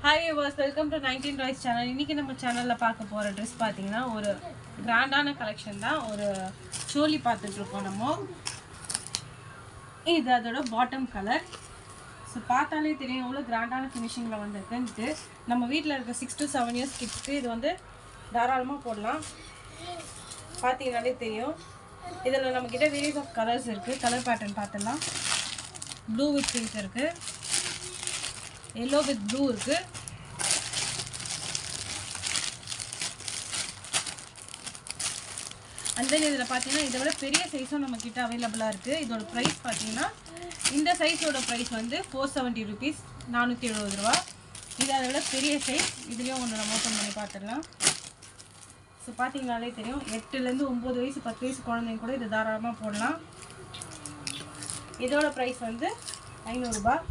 Hi viewers, welcome to 19 Toys channel. இன்னைக்கு நம்ம சேனல்ல பார்க்க போற Dress பாத்தீங்கன்னா ஒரு கிராண்டான கலெக்ஷன் தான். ஒரு சோலி பார்த்துட்டு இருக்கோம் நம்ம. இது அதோட பாட்டம் கலர். சோ பார்த்தாலே தெரியும் எவ்வளவு கிராண்டான ஃபினிஷிங்ல வந்திருக்குன்னு. நம்ம வீட்ல இருக்க 6 to 7 இயர்ஸ் கிட்ஸ்க்கு இது வந்து தாராளமா போடலாம். பாத்தீங்கனாலே தெரியும். இதெல்லாம் நம்ம கிட்ட வேரியஸ் ஆஃப் கலர்ஸ் இருக்கு. கலர் பேட்டர்ன் பார்த்தலாம். ப்ளூ வித் பிங்க் இருக்கு. yellow with blue இருக்கு. and then இதல பாத்தீங்கன்னா இத விட பெரிய சைஸும் நம்ம கிட்ட அவேலபிளா இருக்கு. இதோட பிரைஸ் பாத்தீங்கன்னா இந்த சைஸோட பிரைஸ் வந்து 470 rupees 470 ரூபாய். இது அதை விட பெரிய சைஸ். இதுலயும் ஒன்னு நம்ம ஓபன் பண்ணி பார்த்திடலாம். சோ பாத்தீங்கனாலே தெரியும் 8 ல இருந்து 9 வயசு 10 வயசு குழந்தைங்க கூட இது தாராளமா போடலாம். இதோட பிரைஸ் வந்து 500 ரூபாய்.